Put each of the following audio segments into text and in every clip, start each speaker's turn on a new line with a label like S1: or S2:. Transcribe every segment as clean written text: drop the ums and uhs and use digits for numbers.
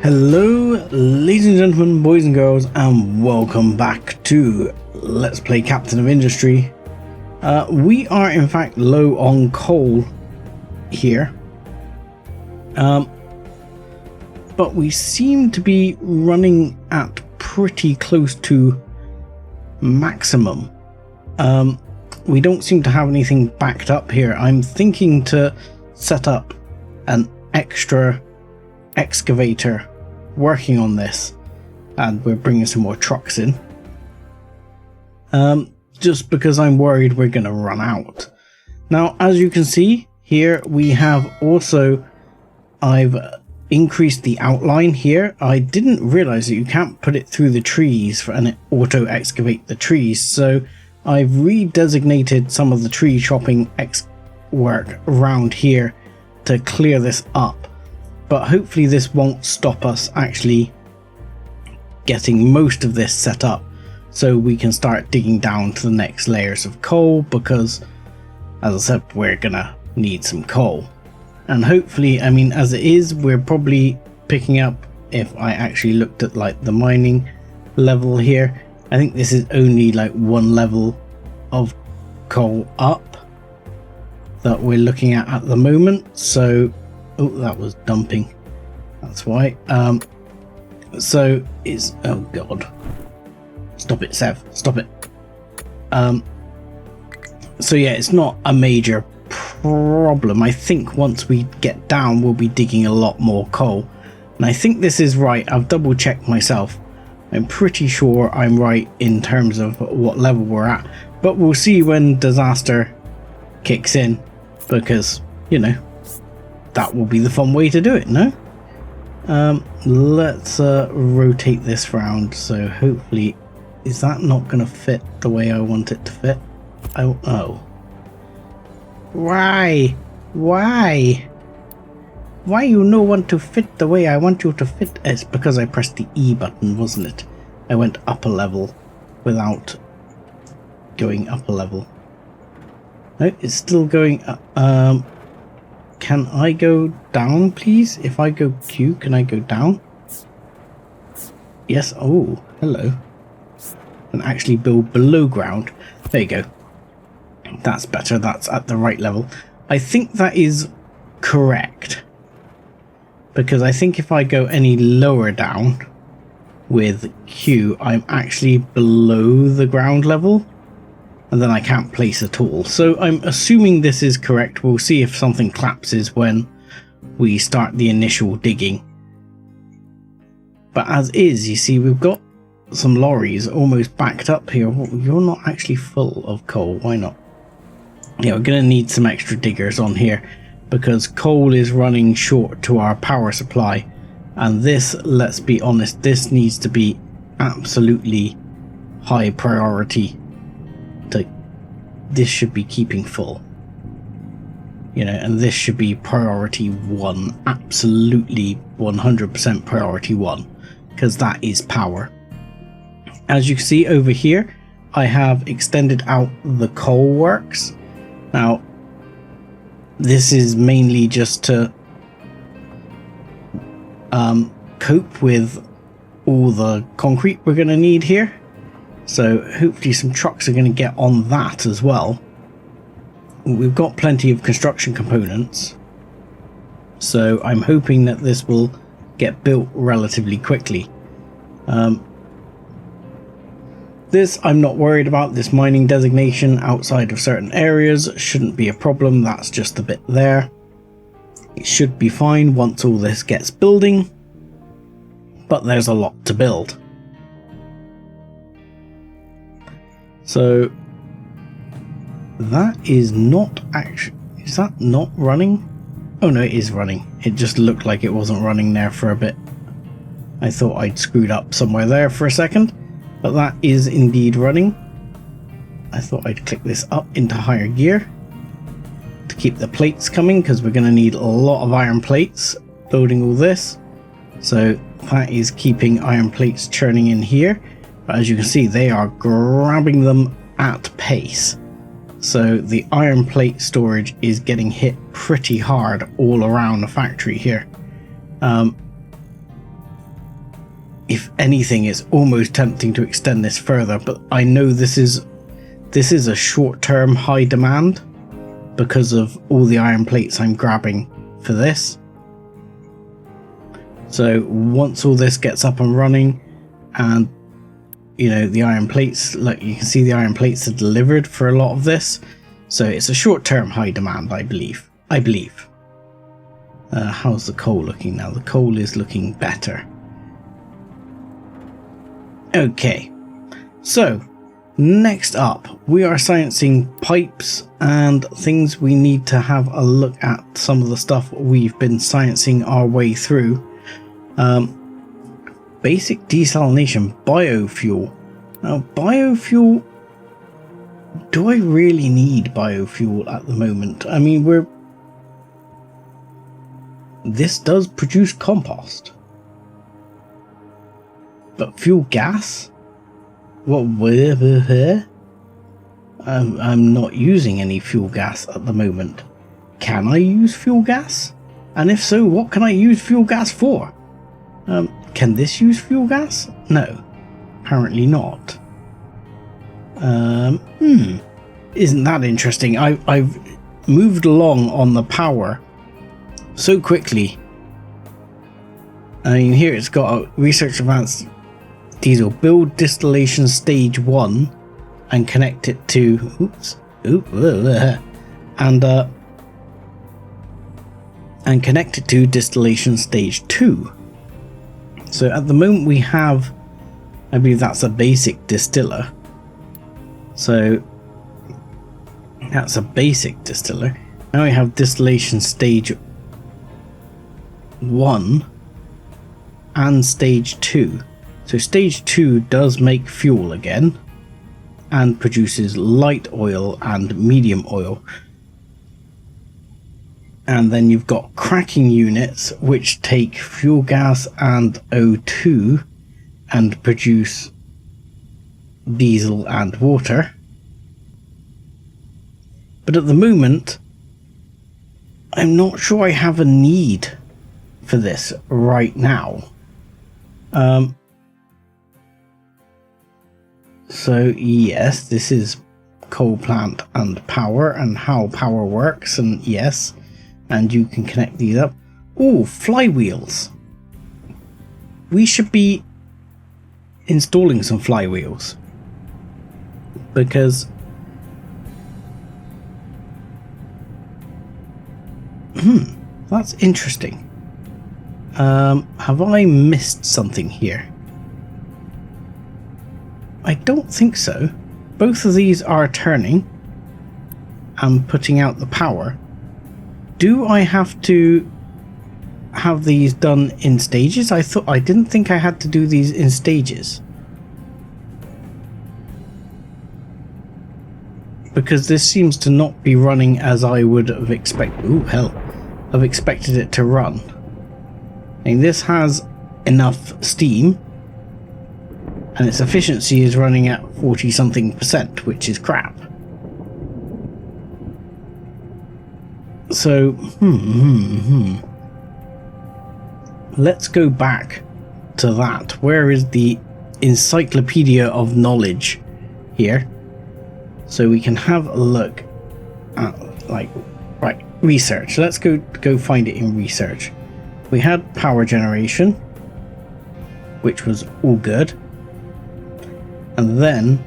S1: Hello, ladies and gentlemen, boys and girls, and welcome back to Let's Play Captain of Industry. We are in fact low on coal here, but we seem to be running at pretty close to maximum. We don't seem to have anything backed up here. I'm thinking to set up an extra excavator working on this, and we're bringing some more trucks in, just because I'm worried we're going to run out. Now, as you can see here, we have also, I've increased the outline here. I didn't realize that you can't put it through the trees and it auto excavate the trees, so I've redesignated some of the tree chopping work around here to clear this up. But hopefully this won't stop us actually getting most of this set up so we can start digging down to the next layers of coal, because as I said, we're gonna need some coal. And hopefully, I mean, as it is, we're probably picking up, if I actually looked at like the mining level here, I think this is only like one level of coal up that we're looking at the moment. So oh, that was dumping. That's why. So it's, oh god. Stop it, Sev. Stop it. So yeah, it's not a major problem. I think once we get down, we'll be digging a lot more coal. And I think this is right. I've double checked myself. I'm pretty sure I'm right in terms of what level we're at. But we'll see when disaster kicks in, because, you know, that will be the fun way to do it, no? Let's rotate this round, so hopefully, is that not going to fit the way I want it to fit? Oh. Why? Why you no want to fit the way I want you to fit? It's because I pressed the E button, wasn't it? I went up a level without going up a level. No, it's still going up. Can I go down, please? If I go Q, can I go down? Yes. Oh, hello. And actually build below ground. There you go. That's better. That's at the right level. I think that is correct, because I think if I go any lower down with Q, I'm actually below the ground level, and then I can't place at all. So I'm assuming this is correct. We'll see if something collapses when we start the initial digging. But as is, you see, we've got some lorries almost backed up here. You're not actually full of coal. Why not? Yeah, we're going to need some extra diggers on here, because coal is running short to our power supply. And this, let's be honest, this needs to be absolutely high priority. This should be keeping full, you know, and this should be priority 1, absolutely 100% priority 1, because that is power. As you can see over here, I have extended out the coal works. Now, this is mainly just to cope with all the concrete we're going to need here. So hopefully some trucks are going to get on that as well. We've got plenty of construction components, so I'm hoping that this will get built relatively quickly. This I'm not worried about. This mining designation outside of certain areas shouldn't be a problem. That's just a bit there. It should be fine once all this gets building, but there's a lot to build. So that is not actually, is that not running? Oh no, it is running. It just looked like it wasn't running there for a bit. I thought I'd screwed up somewhere there for a second, but that is indeed running. I thought I'd click this up into higher gear to keep the plates coming, because we're going to need a lot of iron plates building all this. So that is keeping iron plates churning in here. But as you can see, they are grabbing them at pace. So the iron plate storage is getting hit pretty hard all around the factory here. if anything, it's almost tempting to extend this further, but I know this is a short-term high demand because of all the iron plates I'm grabbing for this. So once all this gets up and running, and the iron plates, look, you can see the iron plates are delivered for a lot of this, so it's a short-term high demand, I believe. How's the coal looking now? The coal is looking better. Okay, so next up we are sciencing pipes and things. We need to have a look at some of the stuff we've been sciencing our way through. Basic desalination, biofuel. Now biofuel, do I really need biofuel at the moment? I mean, this does produce compost. But fuel gas? What? I'm not using any fuel gas at the moment. Can I use fuel gas? And if so, what can I use fuel gas for? Can this use fuel gas? No, apparently not. Isn't that interesting? I've moved along on the power so quickly. I mean, here it's got a research advanced diesel, build distillation stage 1 and connect it to and connect it to distillation stage 2. So at the moment we have, I believe that's a basic distiller. So that's a basic distiller. Now we have distillation stage 1 and stage 2. So stage 2 does make fuel again and produces light oil and medium oil. And then you've got cracking units which take fuel gas and O2 and produce diesel and water. But at the moment, I'm not sure I have a need for this right now. So yes, this is coal plant and power and how power works, and yes, and you can connect these up. Oh, flywheels. We should be installing some flywheels because that's interesting. Have I missed something here? I don't think so. Both of these are turning and putting out the power. Do I have to have these done in stages? I didn't think I had to do these in stages. Because this seems to not be running as I would have expected. Ooh, hell. I've expected it to run. And this has enough steam. And its efficiency is running at 40-something%, which is crap. So, let's go back to that. Where is the encyclopedia of knowledge here? So we can have a look at, like, right, research. Let's go find it in research. We had power generation, which was all good. And then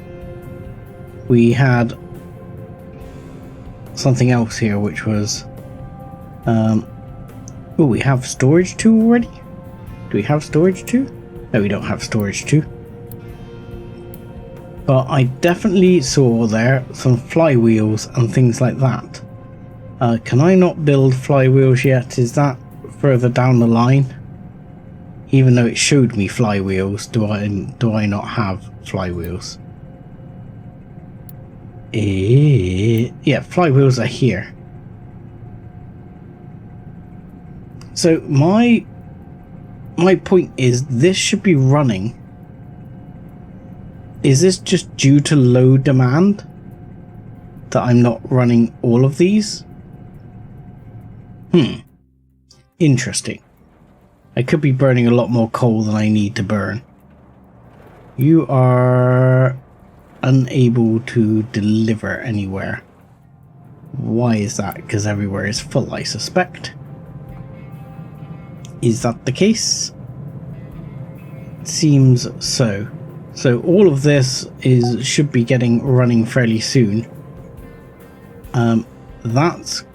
S1: we had something else here, which was we have storage 2 already? Do we have storage 2? No, we don't have storage 2. But I definitely saw there some flywheels and things like that. Can I not build flywheels yet? Is that further down the line? Even though it showed me flywheels, do I not have flywheels? Yeah, flywheels are here. So my point is, this should be running. Is this just due to low demand that I'm not running all of these? Interesting. I could be burning a lot more coal than I need to burn. You are unable to deliver anywhere. Why is that? Because everywhere is full, I suspect. Is that the case? Seems so. So all of this should be running fairly soon. That's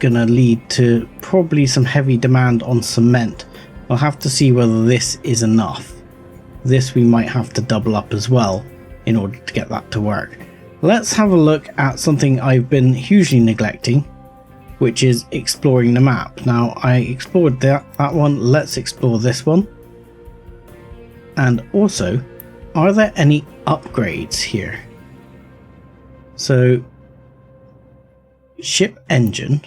S1: gonna lead to probably some heavy demand on cement. I'll have to see whether this is enough. This we might have to double up as well in order to get that to work. Let's have a look at something I've been hugely neglecting, which is exploring the map. Now, I explored that one. Let's explore this one. And also, are there any upgrades here? So, ship engine.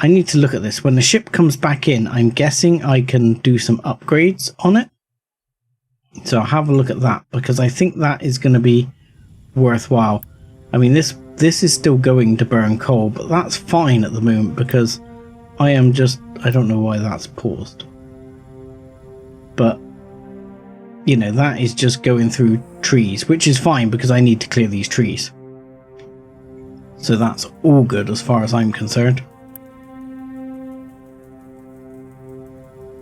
S1: I need to look at this. When the ship comes back in, I'm guessing I can do some upgrades on it. So I'll have a look at that, because I think that is going to be worthwhile. I mean, this is still going to burn coal, but that's fine at the moment because I don't know why that's paused. But, you know, that is just going through trees, which is fine because I need to clear these trees. So that's all good as far as I'm concerned.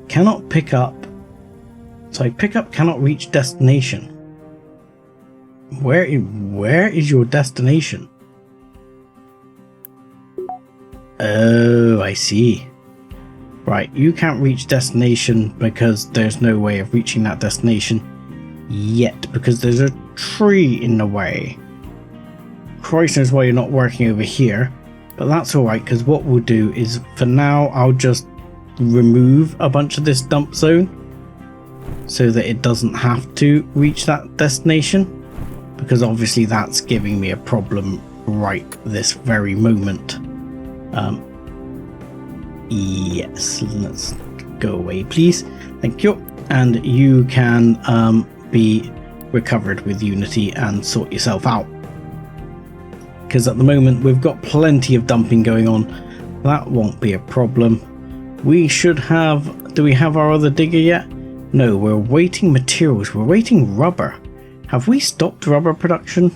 S1: Cannot pick up. So I pick up cannot reach destination. Where is your destination? Oh, I see. Right, you can't reach destination because there's no way of reaching that destination yet because there's a tree in the way. Christ knows why you're not working over here, but that's alright because what we'll do is for now I'll just remove a bunch of this dump zone so that it doesn't have to reach that destination, because obviously that's giving me a problem right this very moment. Yes, let's go away please, thank you, and you can be recovered with Unity and sort yourself out, because at the moment we've got plenty of dumping going on. That won't be a problem. We should have... Do we have our other digger yet? No, we're waiting materials. We're waiting rubber. Have we stopped rubber production?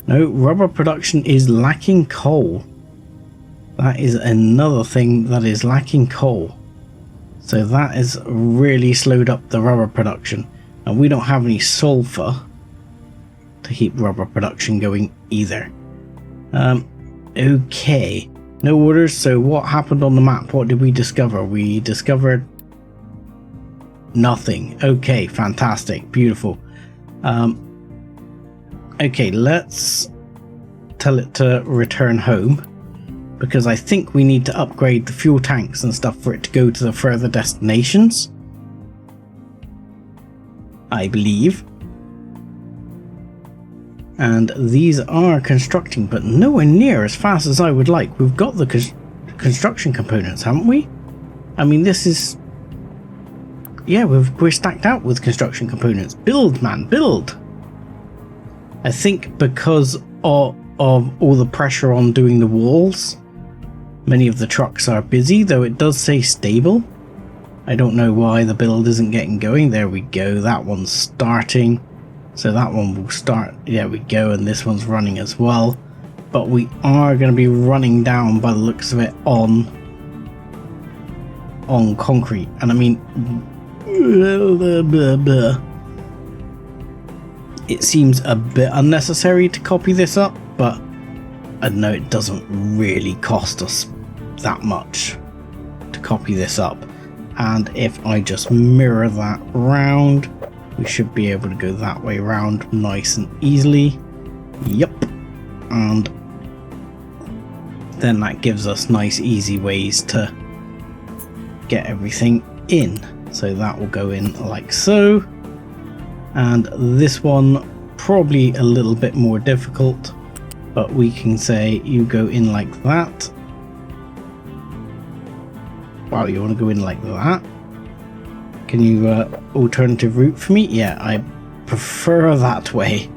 S1: No, rubber production is lacking coal. That is another thing that is lacking coal. So that has really slowed up the rubber production. And we don't have any sulfur to keep rubber production going either. Okay. No orders, so what happened on the map? What did we discover? We discovered nothing. Okay, fantastic, beautiful. Okay, let's tell it to return home, because I think we need to upgrade the fuel tanks and stuff for it to go to the further destinations, I believe. And these are constructing, but nowhere near as fast as I would like. We've got the construction components, haven't we? I mean, this is... Yeah, we're stacked out with construction components. Build, man, build! I think because of all the pressure on doing the walls, many of the trucks are busy, though it does say stable. I don't know why the build isn't getting going. There we go, that one's starting. So that one will start, there we go, and this one's running as well. But we are going to be running down, by the looks of it, on concrete. And I mean, it seems a bit unnecessary to copy this up, but I know it doesn't really cost us that much to copy this up. And if I just mirror that round, we should be able to go that way around nice and easily. Yep. And then that gives us nice easy ways to get everything in. So that will go in like so. And this one probably a little bit more difficult, but we can say you go in like that. Wow, you want to go in like that? Can you alternative route for me? Yeah, I prefer that way.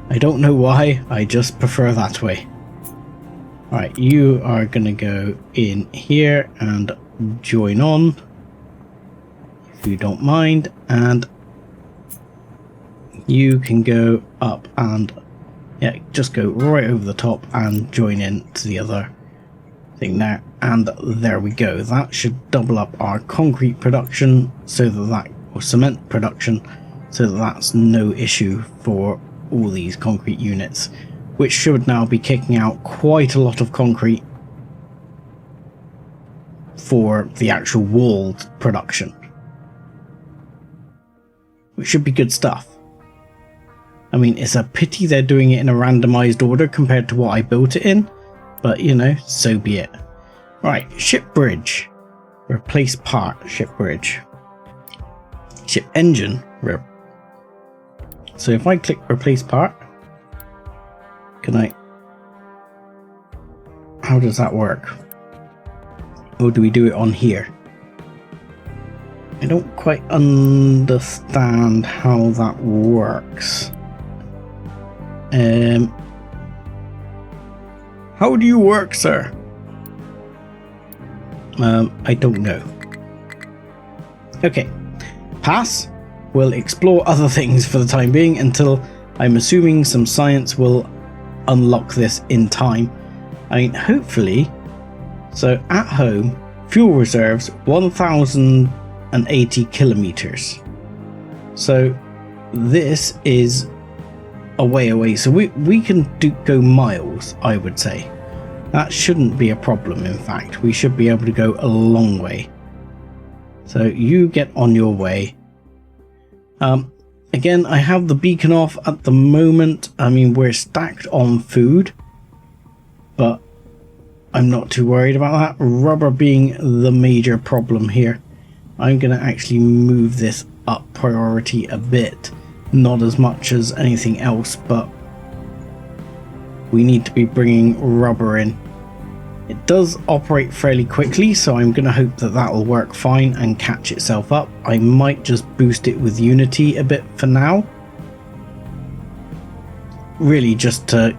S1: I don't know why, I just prefer that way. Alright, you are gonna go in here and join on. if you don't mind, and you can go up and yeah, just go right over the top and join in to the other thing there, and there we go. That should double up our concrete production so that or cement production, so that's no issue for all these concrete units, which should now be kicking out quite a lot of concrete for the actual walled production, which should be good stuff. I mean, it's a pity they're doing it in a randomized order compared to what I built it in, but you know, so be it. Right, ship bridge. Replace part, ship bridge. Ship engine. So if I click replace part, can I... How does that work? Or do we do it on here? I don't quite understand how that works. How do you work, sir? I don't know. Okay. Pass. We'll explore other things for the time being until I'm assuming some science will unlock this in time. I mean, hopefully. So at home, fuel reserves 1,080 kilometers. So this is a way away. So we can go miles, I would say. That shouldn't be a problem. In fact, we should be able to go a long way. So you get on your way. Again, I have the beacon off at the moment. I mean, we're stacked on food, but I'm not too worried about that. Rubber being the major problem here. I'm going to actually move this up priority a bit. Not as much as anything else, but we need to be bringing rubber in. It does operate fairly quickly, so I'm going to hope that that will work fine and catch itself up. I might just boost it with Unity a bit for now. Really just to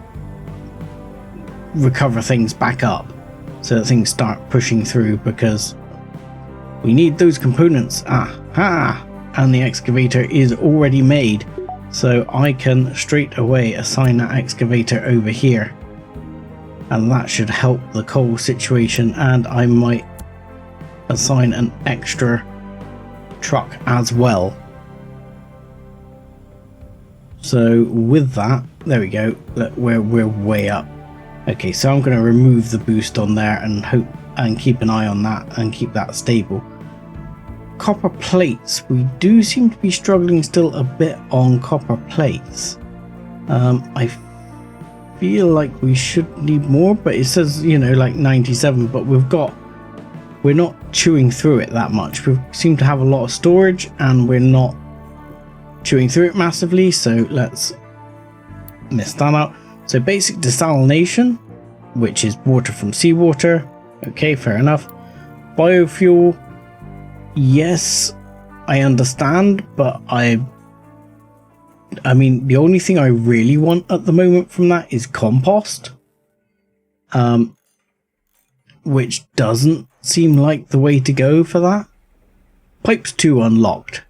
S1: recover things back up so that things start pushing through, because we need those components. Aha! And the excavator is already made, so I can straight away assign that excavator over here, and that should help the coal situation. And I might assign an extra truck as well. So with that, there we go. Look, we're way up. Okay, so I'm going to remove the boost on there and hope and keep an eye on that and keep that stable. Copper plates. We do seem to be struggling still a bit on copper plates. I feel like we should need more, but it says, you know, like 97, but we're not chewing through it that much. We seem to have a lot of storage and we're not chewing through it massively, so let's miss that out. So basic desalination, which is water from seawater. Okay, fair enough. Biofuel. Yes, I understand, but I mean, the only thing I really want at the moment from that is compost, which doesn't seem like the way to go for that. Pipes 2 unlocked.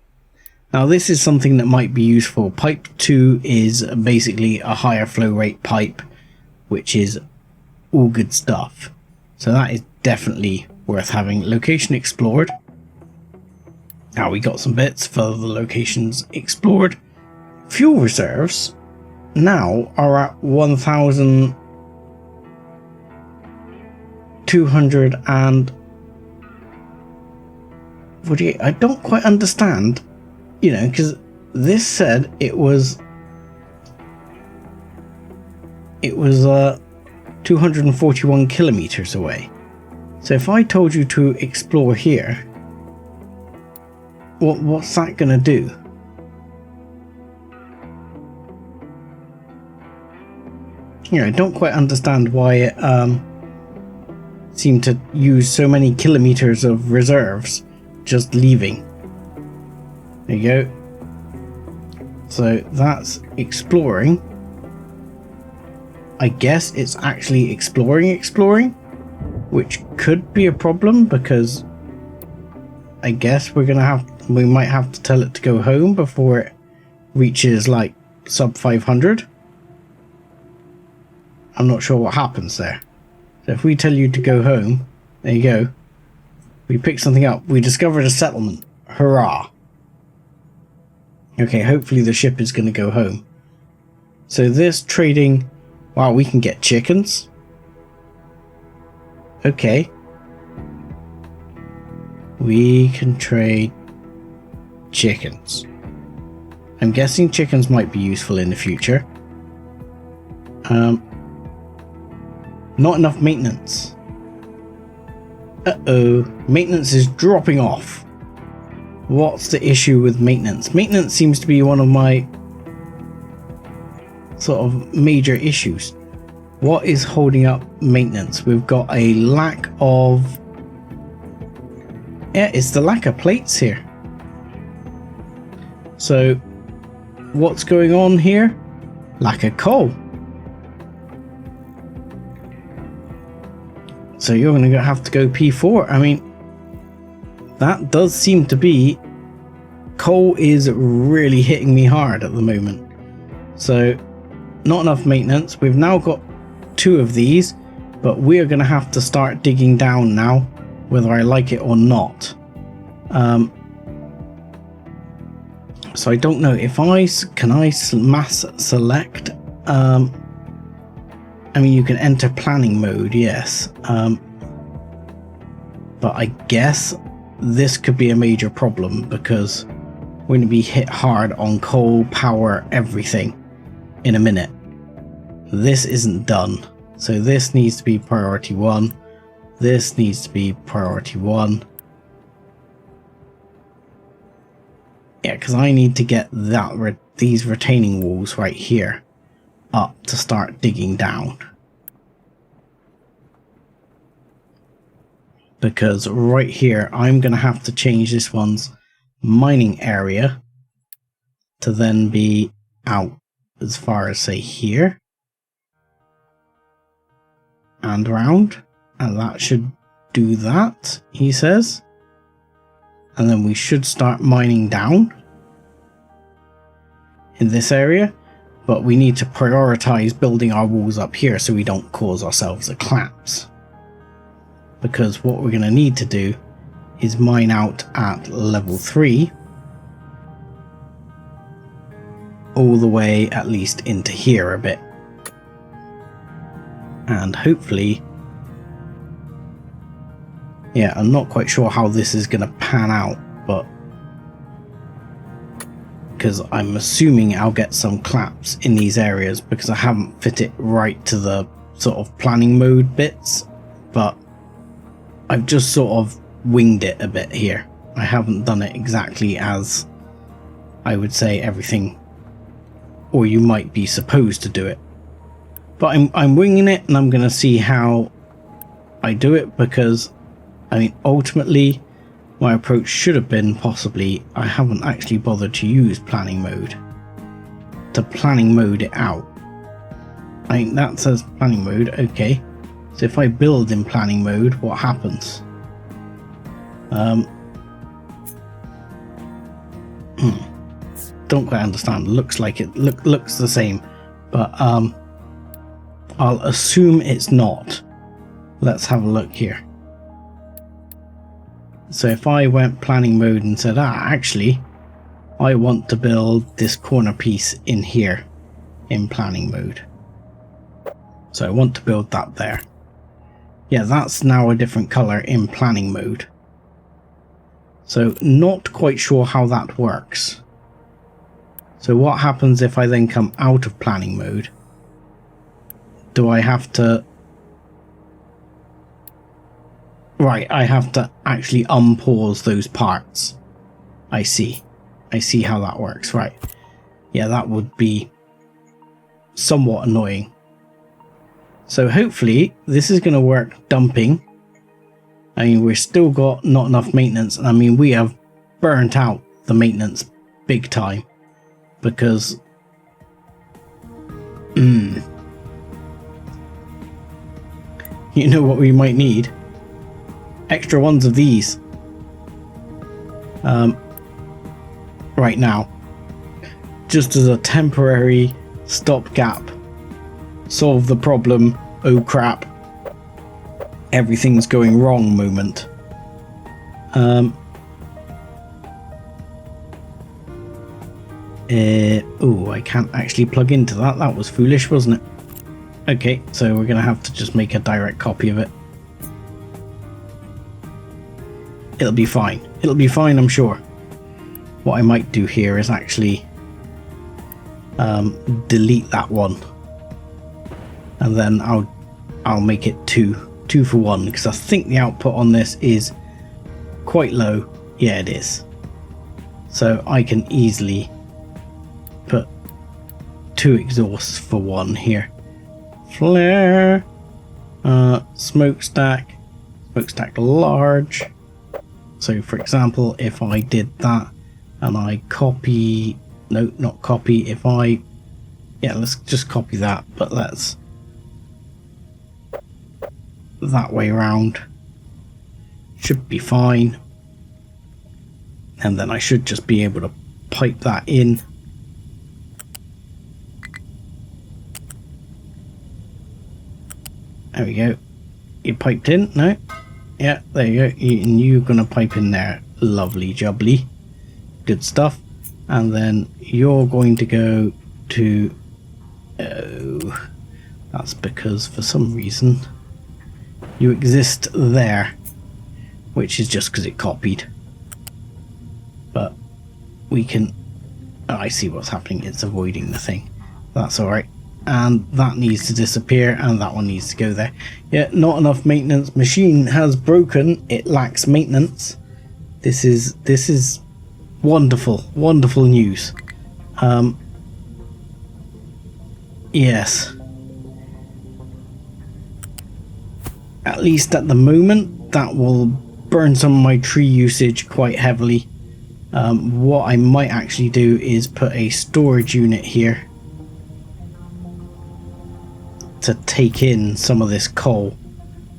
S1: Now this is something that might be useful. Pipe 2 is basically a higher flow rate pipe, which is all good stuff. So that is definitely worth having. Location explored. Now we got some bits for the locations explored. Fuel reserves now are at 1,248. I don't quite understand, you know, because this said it was 241 kilometers away. So if I told you to explore here, what's that gonna do? Yeah, I don't quite understand why it seemed to use so many kilometers of reserves just leaving. There you go. So that's exploring. I guess it's actually exploring, which could be a problem, because I guess we're gonna have We might have to tell it to go home before it reaches like sub 500. I'm not sure what happens there. So if we tell you to go home, there you go. We pick something up. We discovered a settlement. Hurrah. Okay, hopefully the ship is going to go home. So this trading... Wow, we can get chickens. Okay. We can trade chickens. I'm guessing chickens might be useful in the future. Not enough maintenance. Uh-oh. Maintenance is dropping off. What's the issue with maintenance? Maintenance seems to be one of my sort of major issues. What is holding up maintenance? We've got a lack of... Yeah, it's the lack of plates here. So, what's going on here? Lack of coal. So you're going to have to go P4. I mean, that does seem to be... Coal is really hitting me hard at the moment. So, not enough maintenance. We've now got 2 of these, but we're going to have to start digging down now, whether I like it or not. So I don't know if can I mass select? I mean, you can enter planning mode, yes. But I guess this could be a major problem because we're going to be hit hard on coal, power, everything in a minute. This isn't done. So this needs to be priority 1. This needs to be priority 1. Yeah, because I need to get these retaining walls right here up to start digging down. Because right here, I'm going to have to change this one's mining area to then be out as far as, say, here. And round. And that should do that, he says. And then we should start mining down in this area. But we need to prioritize building our walls up here so we don't cause ourselves a collapse. Because what we're going to need to do is mine out at level 3 all the way at least into here a bit. And hopefully, yeah, I'm not quite sure how this is going to pan out, but because I'm assuming I'll get some collapse in these areas because I haven't fit it right to the sort of planning mode bits, but I've just sort of winged it a bit here. I haven't done it exactly as I would say everything, or you might be supposed to do it. But I'm winging it, and I'm going to see how I do it, because I mean, ultimately my approach should have been possibly, I haven't actually bothered to use planning mode to planning mode it out. I think that says planning mode. Okay, so if I build in planning mode, what happens? Don't quite understand. Looks like it looks the same, but I'll assume it's not. Let's have a look here. So if I went planning mode and said, actually, I want to build this corner piece in here in planning mode. So I want to build that there. Yeah, that's now a different color in planning mode. So not quite sure how that works. So what happens if I then come out of planning mode? Do I have to... Right, I have to actually unpause those parts. I see. I see how that works, right. Yeah, that would be somewhat annoying. So hopefully this is going to work dumping. I mean, we've still got not enough maintenance. And I mean, we have burnt out the maintenance big time. Because... you know what we might need? Extra ones of these. right now, just as a temporary stopgap, solve the problem, oh crap, everything's going wrong moment. Oh, I can't actually plug into that. That was foolish, wasn't it? Okay, so we're gonna have to just make a direct copy of it. It'll be fine. It'll be fine, I'm sure. What I might do here is actually delete that one, and then I'll make it two for one, because I think the output on this is quite low. Yeah, it is. So I can easily put 2 exhausts for one here. Flare, smokestack large. So for example, if I did that and I copy, no, not copy, if I, yeah, let's just copy that, but let's that way around, should be fine. And then I should just be able to pipe that in. There we go. You piped in? No? Yeah, there you go. And you're going to pipe in there. Lovely jubbly. Good stuff. And then you're going to go to... Oh, that's because for some reason you exist there, which is just because it copied. But we can... Oh, I see what's happening. It's avoiding the thing. That's alright. And that needs to disappear, and that one needs to go there. Yeah, not enough maintenance. Machine has broken. It lacks maintenance. This is wonderful news. Yes. At least at the moment, that will burn some of my tree usage quite heavily. What I might actually do is put a storage unit here to take in some of this coal,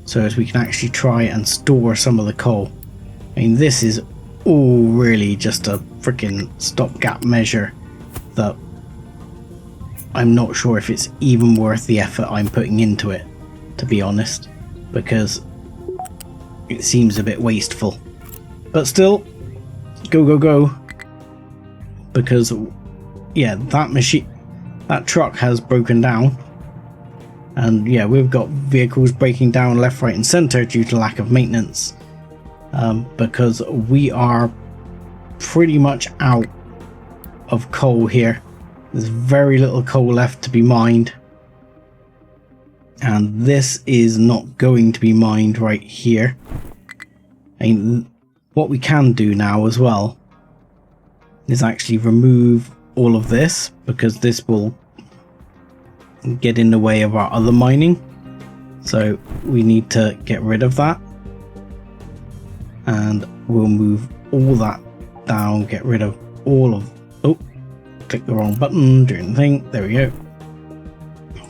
S1: so as we can actually try and store some of the coal. I mean, this is all really just a freaking stopgap measure that I'm not sure if it's even worth the effort I'm putting into it, to be honest, because it seems a bit wasteful. But still, go, because yeah, that truck has broken down. And yeah, we've got vehicles breaking down left, right and centre due to lack of maintenance, because we are pretty much out of coal here. There's very little coal left to be mined, and this is not going to be mined right here. I mean, what we can do now as well is actually remove all of this, because this will get in the way of our other mining. So we need to get rid of that, and we'll move all that down, get rid of all of, oh, click the wrong button during the thing, there we go,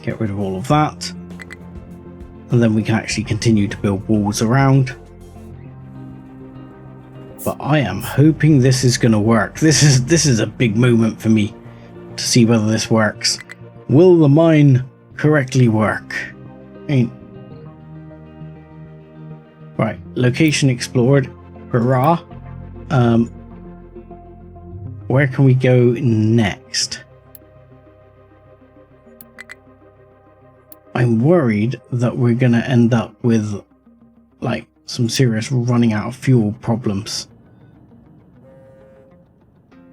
S1: get rid of all of that, and then we can actually continue to build walls around. But I am hoping this is going to work. This is a big moment for me to see whether this works. Will the mine correctly work? Right, location explored. Hurrah. Where can we go next? I'm worried that we're going to end up with like some serious running out of fuel problems.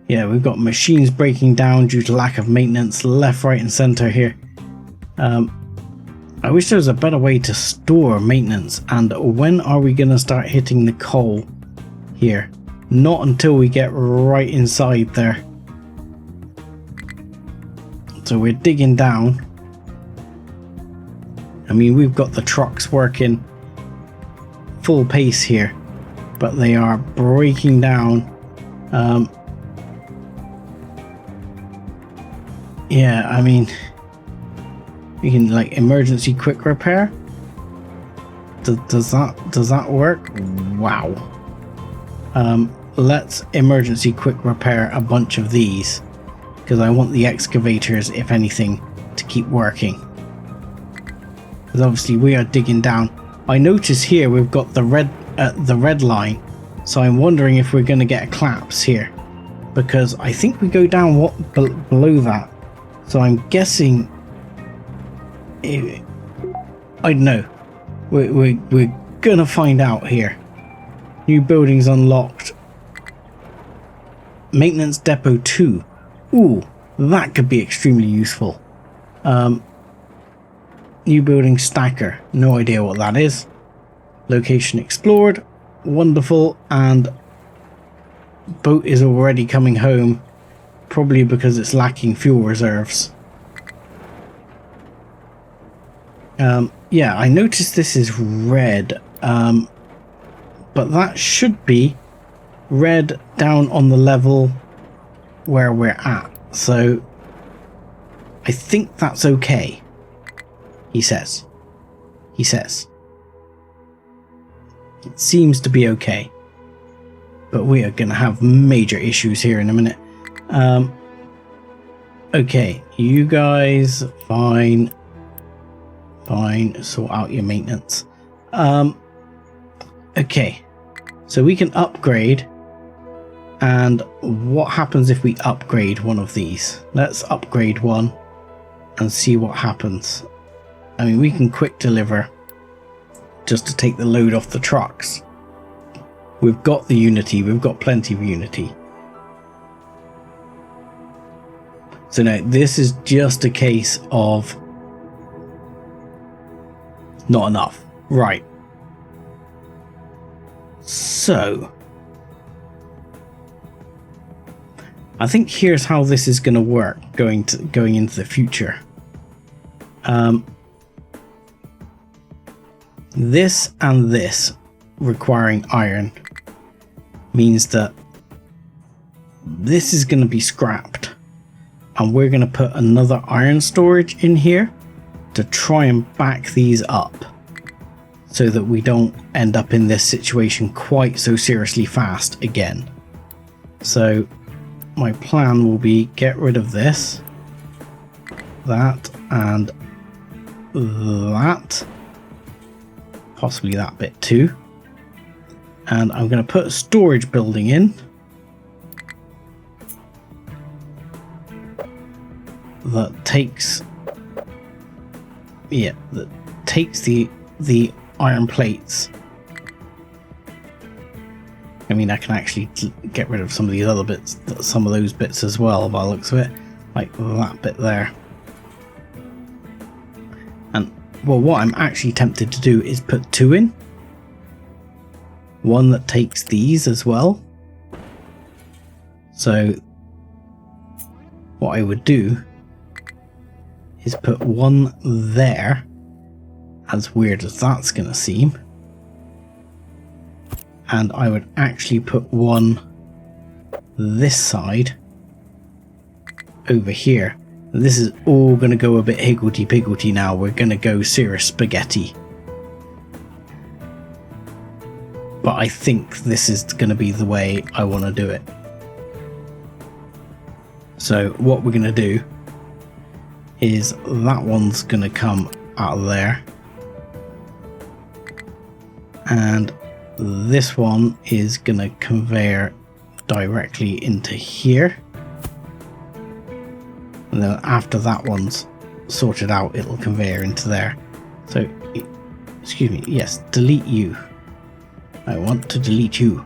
S1: Yeah, we've got machines breaking down due to lack of maintenance left, right and centre here. I wish there was a better way to store maintenance. And when are we going to start hitting the coal here? Not until we get right inside there. So we're digging down. I mean, we've got the trucks working full pace here, but they are breaking down. Yeah, I mean, you can like emergency quick repair. Does that work? Wow. let's emergency quick repair a bunch of these, because I want the excavators, if anything, to keep working. Because obviously we are digging down. I notice here we've got the red line, so I'm wondering if we're going to get a collapse here, because I think we go down below that. So I'm guessing, I don't know. We're gonna find out here. New buildings unlocked. Maintenance depot 2. Ooh, that could be extremely useful. New building stacker. No idea what that is. Location explored. Wonderful. And boat is already coming home. Probably because it's lacking fuel reserves. Yeah, I noticed this is red. But that should be red down on the level where we're at. So I think that's okay. He says. He says. It seems to be okay. But we are going to have major issues here in a minute. Okay, you guys, fine. Fine, sort out your maintenance. Okay, so we can upgrade. And what happens if we upgrade one of these? Let's upgrade one and see what happens. I mean, we can quick deliver just to take the load off the trucks. We've got the Unity, we've got plenty of Unity. So now this is just a case of not enough. Right. So I think here's how this is going to work going into the future. This and this requiring iron means that this is going to be scrapped, and we're going to put another iron storage in here to try and back these up so that we don't end up in this situation quite so seriously fast again. So my plan will be get rid of this, that, and that, possibly that bit too, and I'm going to put a storage building in that takes the iron plates. I mean, I can actually get rid of some of these other bits, some of those bits as well by the looks of it, like that bit there. And well, what I'm actually tempted to do is put two in, one that takes these as well. So what I would do is put one there, as weird as that's going to seem, and I would actually put one this side over here. This is all going to go a bit higgledy-piggledy now. We're going to go serious spaghetti. But I think this is going to be the way I want to do it. So what we're going to do is that one's going to come out of there, and this one is going to conveyor directly into here, and then after that one's sorted out, it'll conveyor into there. So excuse me, yes, delete you. I want to delete you.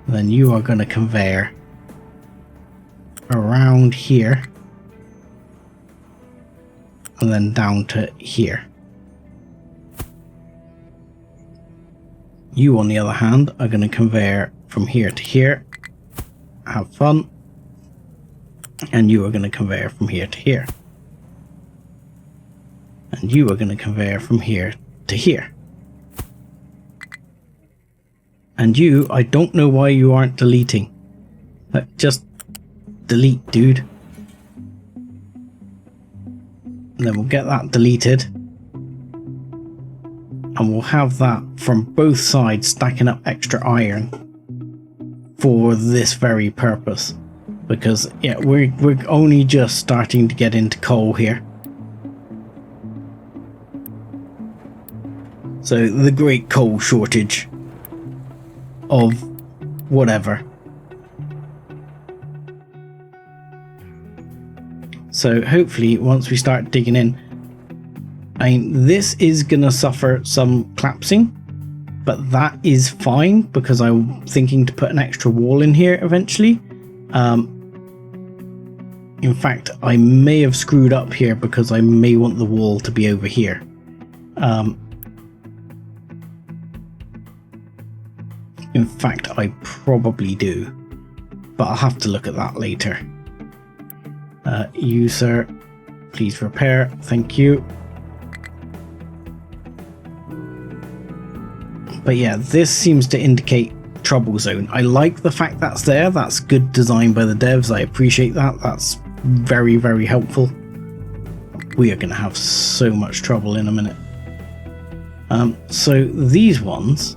S1: And then you are going to conveyor around here and then down to here. You, on the other hand, are going to conveyor from here to here. Have fun. And you are going to conveyor from here to here. And you are going to conveyor from here to here. And you, I don't know why you aren't deleting. Like, just delete, dude. And then we'll get that deleted. And we'll have that from both sides stacking up extra iron for this very purpose. Because, yeah, we're only just starting to get into coal here. So, the great coal shortage of whatever. So, hopefully, once we start digging in, I mean, this is going to suffer some collapsing, but that is fine because I'm thinking to put an extra wall in here eventually. In fact, I may have screwed up here because I may want the wall to be over here. In fact, I probably do, but I'll have to look at that later. You, sir, please repair. Thank you. But yeah, this seems to indicate trouble zone. I like the fact that's there. That's good design by the devs. I appreciate that. That's very, very helpful. We are going to have so much trouble in a minute. So these ones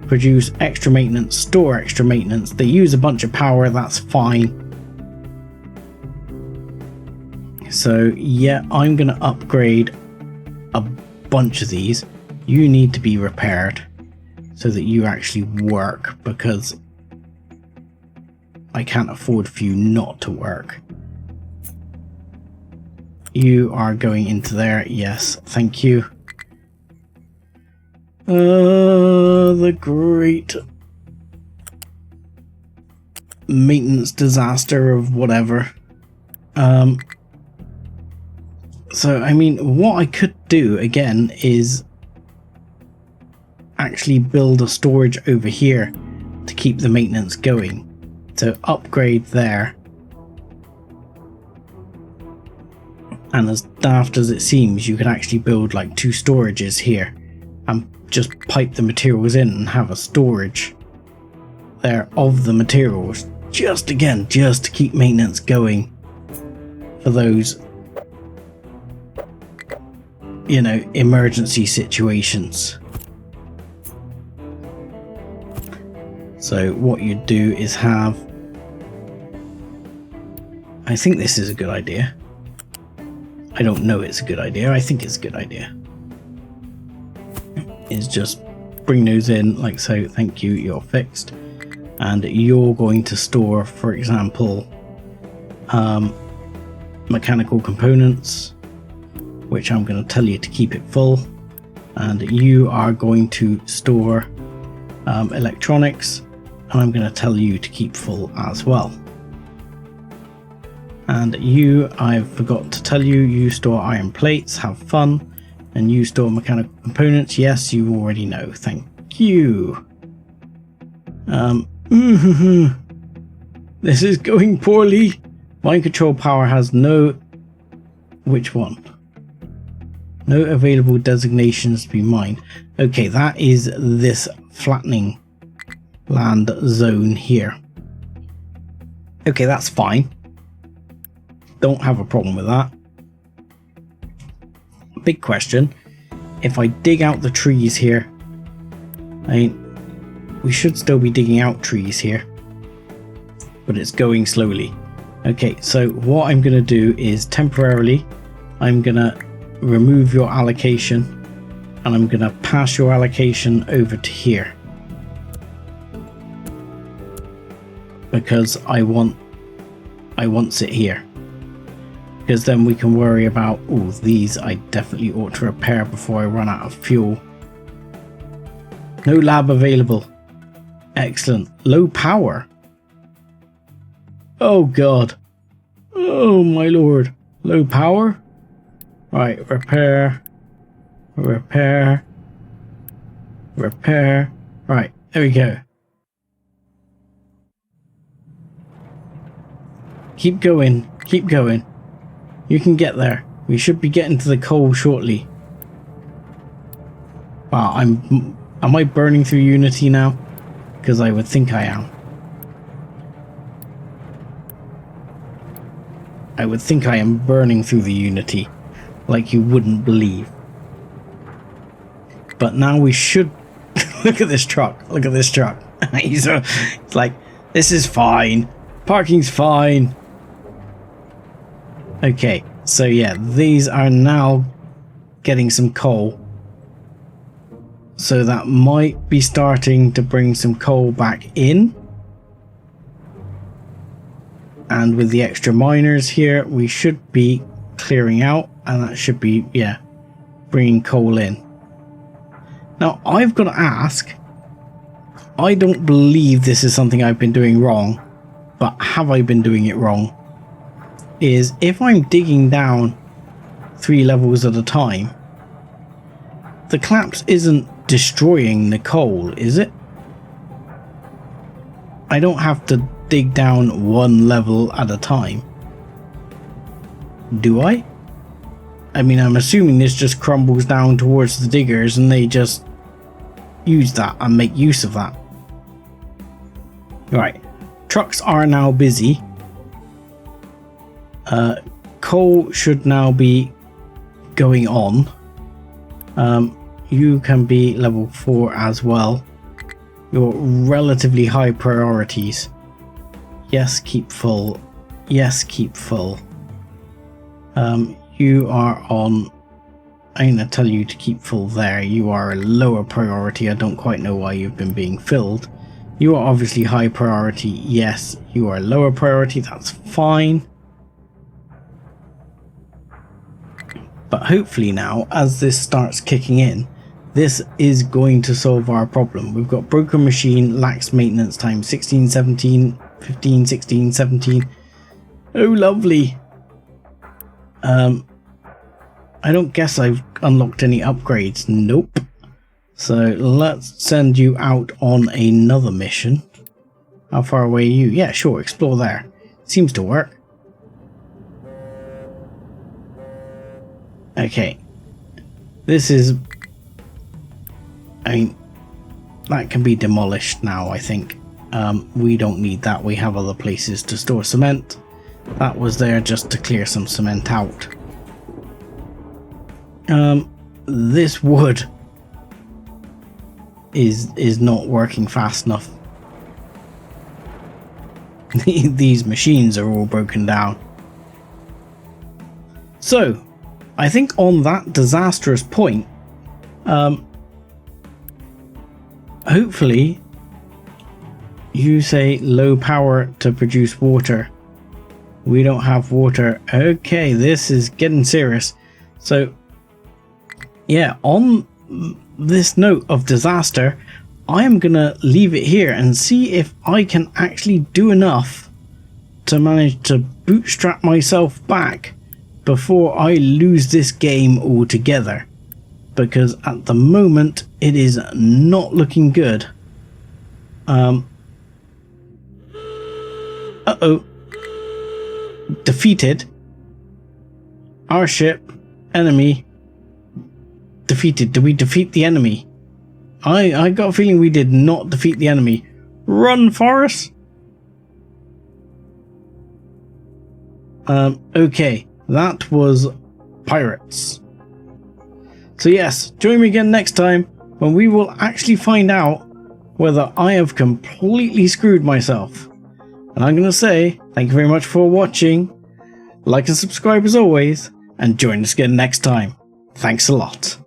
S1: produce extra maintenance, store extra maintenance. They use a bunch of power. That's fine. So yeah, I'm going to upgrade a bunch of these. You need to be repaired so that you actually work, because I can't afford for you not to work. You are going into there. Yes, thank you. The great maintenance disaster of whatever. So, I mean, what I could do again is actually build a storage over here to keep the maintenance going. So upgrade there. And as daft as it seems, you could actually build like 2 storages here and just pipe the materials in and have a storage there of the materials, just to keep maintenance going for those, you know, emergency situations. So what you do is have, I think this is a good idea. I don't know it's a good idea. I think it's a good idea. Is just bring those in like so. Thank you, you're fixed. And you're going to store, for example, mechanical components, which I'm going to tell you to keep it full. And you are going to store electronics, and I'm going to tell you to keep full as well. And you, I forgot to tell you, you store iron plates, have fun. And you store mechanical components. Yes, you already know. Thank you. This is going poorly. Mind control power has no... Which one? No available designations to be mined. Okay, that is this flattening land zone here. Okay, that's fine. Don't have a problem with that. Big question, if I dig out the trees here, I mean, we should still be digging out trees here, but it's going slowly. Okay, so what I'm going to do is temporarily, I'm going to remove your allocation, and I'm going to pass your allocation over to here. Because I want it here. Because then we can worry about, oh, these I definitely ought to repair before I run out of fuel. No lab available. Excellent. Low power. Oh god. Oh my lord. Low power? Right, repair. Repair. Repair. Right, there we go. Keep going. Keep going. You can get there. We should be getting to the coal shortly. Wow, am I burning through Unity now? Because I would think I am. I would think I am burning through the Unity like you wouldn't believe. But now we should... Look at this truck. Look at this truck. It's like This is fine. Parking's fine. Okay, so yeah, these are now getting some coal. So that might be starting to bring some coal back in. And with the extra miners here, we should be clearing out. And that should be, yeah, bringing coal in. Now, I've got to ask, I don't believe this is something I've been doing wrong, but have I been doing it wrong? Is if I'm digging down 3 levels at a time, the collapse isn't destroying the coal, is it? I don't have to dig down 1 level at a time. Do I? I mean, I'm assuming this just crumbles down towards the diggers and they just use that and make use of that. Right, trucks are now busy. Coal should now be going on. You can be level 4 as well. You're relatively high priorities. Yes, keep full. Yes, keep full. You are on... I'm going to tell you to keep full there. You are a lower priority. I don't quite know why you've been being filled. You are obviously high priority. Yes, you are lower priority. That's fine. But hopefully now, as this starts kicking in, this is going to solve our problem. We've got broken machine, lax maintenance time, 16, 17, 15, 16, 17. Oh, lovely. I don't guess I've unlocked any upgrades. Nope. So let's send you out on another mission. How far away are you? Yeah, sure, explore there. Seems to work. Okay. This is... I mean, that can be demolished now, I think. We don't need that. We have other places to store cement. That was there just to clear some cement out. This wood is not working fast enough. These machines are all broken down. So, I think on that disastrous point, hopefully you say low power to produce water. We don't have water. Okay, this is getting serious. So, yeah, on this note of disaster, I am going to leave it here and see if I can actually do enough to manage to bootstrap myself back before I lose this game altogether. Because at the moment, it is not looking good. Uh-oh. Defeated. Our ship. Enemy. Defeated. Did we defeat the enemy? I got a feeling we did not defeat the enemy. Run, Forrest! Okay. That was pirates. So yes, join me again next time when we will actually find out whether I have completely screwed myself. And I'm going to say thank you very much for watching. Like and subscribe as always, and join us again next time. Thanks a lot.